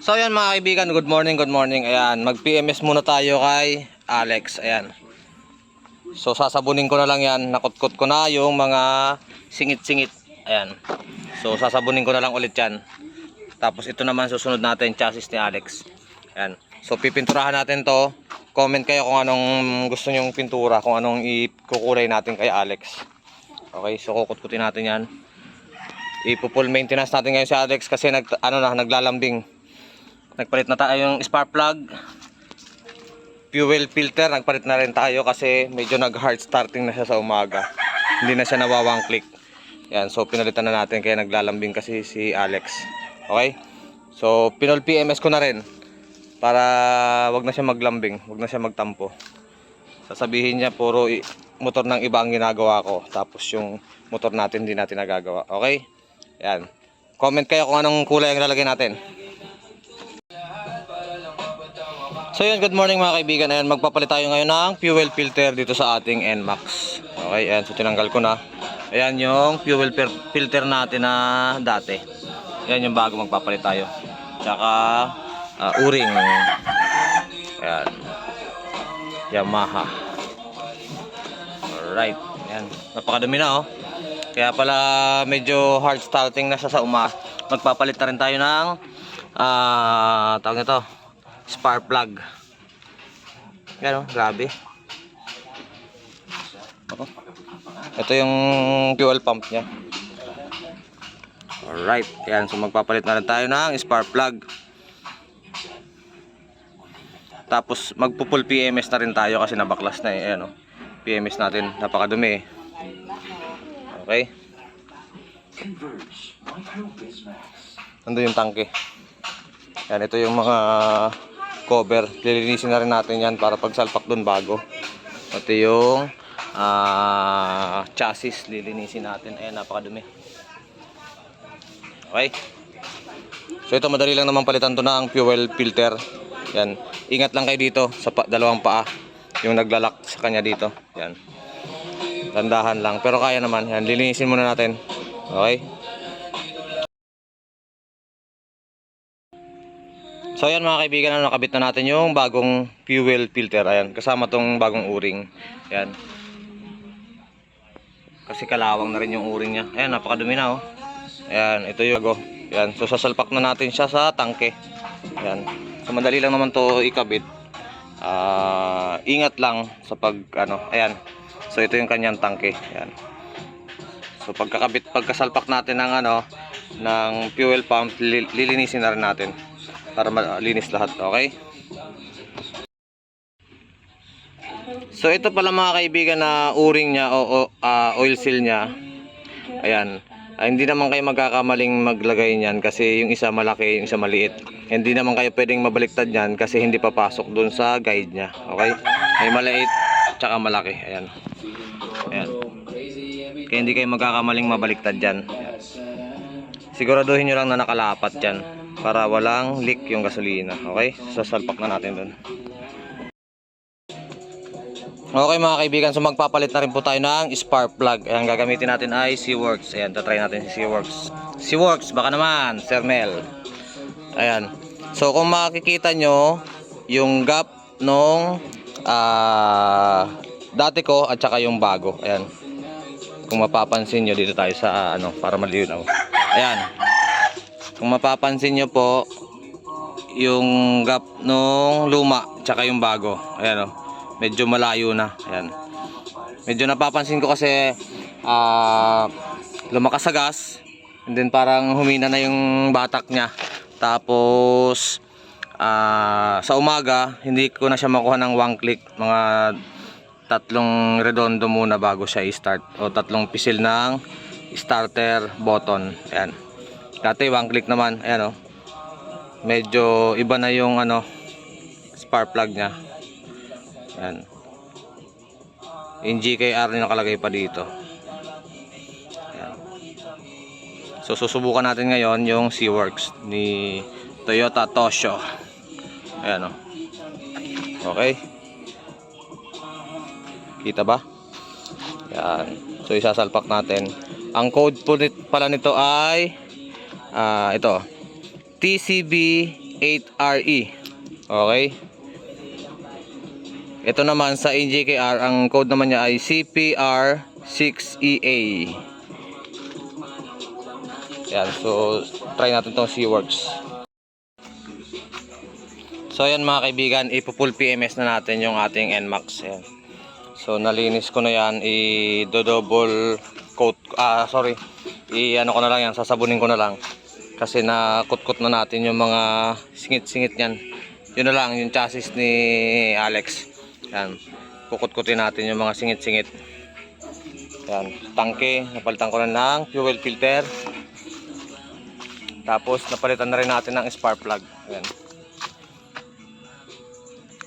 So ayan mga kaibigan, good morning, good morning. Ayan, mag-PMS muna tayo kay Alex. Ayan. So sasabunin ko na lang yan, nakutkot ko na yung mga singit-singit. Ayan. So sasabunin ko na lang ulit yan. Tapos ito naman susunod natin, chassis ni Alex. Ayan. So pipinturahan natin to. Comment kayo kung anong gusto nyong pintura, kung anong ikukulay natin kay Alex. Okay, so kukutkutin natin yan. Ipo-full maintenance natin ngayon si Alex kasi naglalambing. Nagpalit na tayo yung spark plug, fuel filter, nagpalit na rin tayo kasi medyo nag-hard starting na siya sa umaga. Hindi na siya nawawang click. Yan, so pinalitan na natin kaya naglalambing kasi si Alex. Okay? So pinol PMS ko na rin para wag na siya maglambing, wag na siya magtampo. Sasabihin niya puro motor ng iba ang ginagawa ko, tapos yung motor natin hindi natin nagagawa. Okay? Yan. Comment kayo kung anong kulay ang lalagay natin. So yun, good morning mga kaibigan. Ayan, magpapalit tayo ngayon ng fuel filter dito sa ating NMAX. Okay, ayan, so tinanggal ko na. Ayan yung fuel filter natin na dati. Ayan yung bago, magpapalit tayo. Tsaka uring. Ayan, Yamaha. Alright, ayan, napakadumi na oh. Kaya pala medyo hard starting na siya sa umaga. Magpapalit na rin tayo ng tawag nito, spark plug. Yan o, grabe. Ito yung fuel pump nya. Alright, yan. So magpapalit na rin tayo ng spark plug. Tapos magpo-full PMS na rin tayo kasi nabaklas na eh. Ayan o, PMS natin, napakadumi eh. Okay. Nandun yung tangke. Yan, ito yung mga cover. Lilinisin na rin natin yan para pagsalpak dun bago. Ito yung chassis, lilinisin natin. Ayan, napakadumi. Okay. So ito, madali lang naman palitan to ng fuel filter. Yan. Ingat lang kayo dito sa dalawang paa. Yung naglalak sa kanya dito. Yan. Tandahan lang. Pero kaya naman. Yan, lilinisin muna natin. Okay. So ayan mga kaibigan, nakabit na natin yung bagong fuel filter. Ayan, kasama tong bagong o-ring. Ayan. Kasi kalawang na rin yung o-ring nya. Ayan, napakadumi na oh. Ayan, ito yung bago. Ayan, so sasalpak na natin siya sa tangke. Ayan. So madali lang naman to ikabit. Ingat lang sa ayan. So ito yung kanyang tangke. Ayan. So pagkasalpak natin ng ng fuel pump, lilinisin na rin natin para malinis lahat. Okay? So ito pala mga kaibigan na o-ring nya o oil seal nya. Ayan. Hindi naman kayo magkakamaling maglagay niyan kasi yung isa malaki, yung isa maliit. Hindi naman kayo pwedeng mabaliktad niyan kasi hindi papasok dun sa guide nya. Okay? May maliit tsaka malaki. Ayan. Ayan. Kaya hindi kayo magkakamaling mabaliktad dyan. Siguraduhin nyo lang na nakalapat dyan para walang leak yung gasolina. Okay? Sasalpak na natin dun. Okay mga kaibigan, so magpapalit na rin po tayo ng spark plug. Ayan, gagamitin natin ay Seaworks. Ayan, tatry natin si Seaworks. Seaworks, baka naman, Sir Mel. Ayan. So kung makikita nyo yung gap nung dati ko at saka yung bago. Ayan. Kung mapapansin nyo, dito tayo sa para malinaw. Ayan. Kung mapapansin nyo po yung gap nung luma tsaka yung bago. Ayan o. Medyo malayo na. Ayan. Medyo napapansin ko kasi lumakas sa gas. And then parang humina na yung batak niya. Tapos sa umaga hindi ko na siya makuha ng one click. Mga 3 redondo muna bago siya i-start. O 3 pisil ng starter button. Ayan. Dati one click naman. Ayan o. Medyo iba na yung spark plug nya. Ayan. Yung GKR na nakalagay pa dito. Ayan. So susubukan natin ngayon yung Seaworks ni Toyota Tosho. Ayan o. Okay. Kita ba? Ayan. So isasalpak natin. Ang code po pala nito ay ito, TCB 8RE. Okay. Ito naman sa NJKR, ang code naman niya ay CPR6EA. Yan, so try natin tong C-Works. So ayan mga kaibigan, ipo-full PMS na natin yung ating NMAX. Ayan. So nalinis ko na yan, i-double coat, i-ano ko na lang yan, sasabunin ko na lang. Kasi nakut-kut na natin yung mga singit-singit niyan. Yun na lang, yung chassis ni Alex. Yan, kukut-kutin natin yung mga singit-singit. Yan, tangke, napalitan ko na ng fuel filter. Tapos napalitan na rin natin ng spark plug. Yan.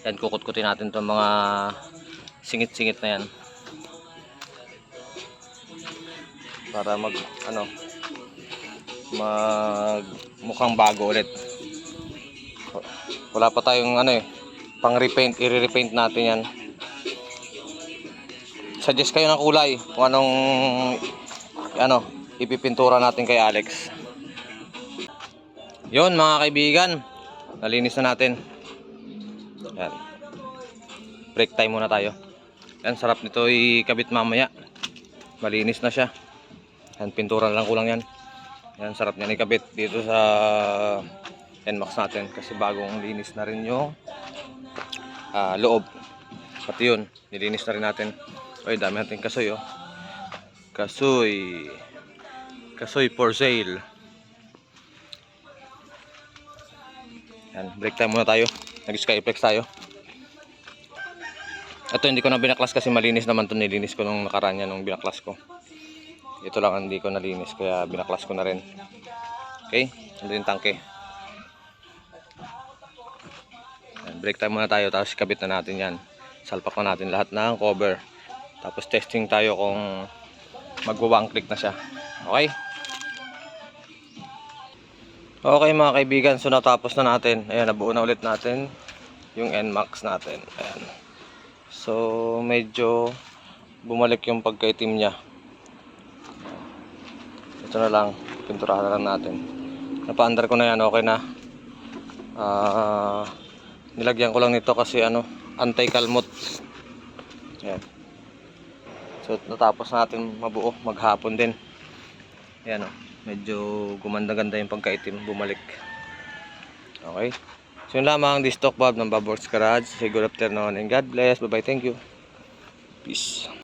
Yan, kukut-kutin natin itong mga singit-singit na yan. Para mukhang bago ulit. Wala pa tayong pang repaint, i-repaint natin yan. Suggest kayo ng kulay kung anong ipipintura natin kay Alex. Yun mga kaibigan, nalinis na natin. Yan. Break time muna tayo. Yan, sarap nito ikabit mamaya. Malinis na siya. Yan, pintura na lang kulang yan. Yan, sarap niyan ikabit dito sa NMAX natin kasi bagong linis na rin yung loob. Pati yun, nilinis na rin natin. Ay, dami natin kasoy, oh. Kasoy for sale. Yan, break time muna tayo. Nag-skyflex tayo. Ito hindi ko na binaklas kasi malinis naman ito. Nilinis ko nung nakaraan yan nung binaklas ko. Ito lang hindi ko nalinis kaya binaklas ko na rin. Okay, ito yung tangke. Yan, break time muna tayo tapos kabit na natin yan. Salpak na natin lahat ng cover. Tapos testing tayo kung magwa-one click na siya. Okay? Okay mga kaibigan, so natapos na natin. Ayan, nabuo na ulit natin yung NMAX natin. Ayan. So medyo bumalik yung pagkaitim niya. Ito na lang, pinturahan na lang natin. Napa-under ko na yan, okay na. Nilagyan ko lang nito kasi anti-kalmot. Ayan. So natapos natin mabuo, maghapon din. Ayan, medyo gumanda-ganda yung pagkaitim, bumalik. Okay. So yun lamang, this talk Bob ng Bob Works Garage. Say good afternoon and God bless. Bye bye, thank you. Peace.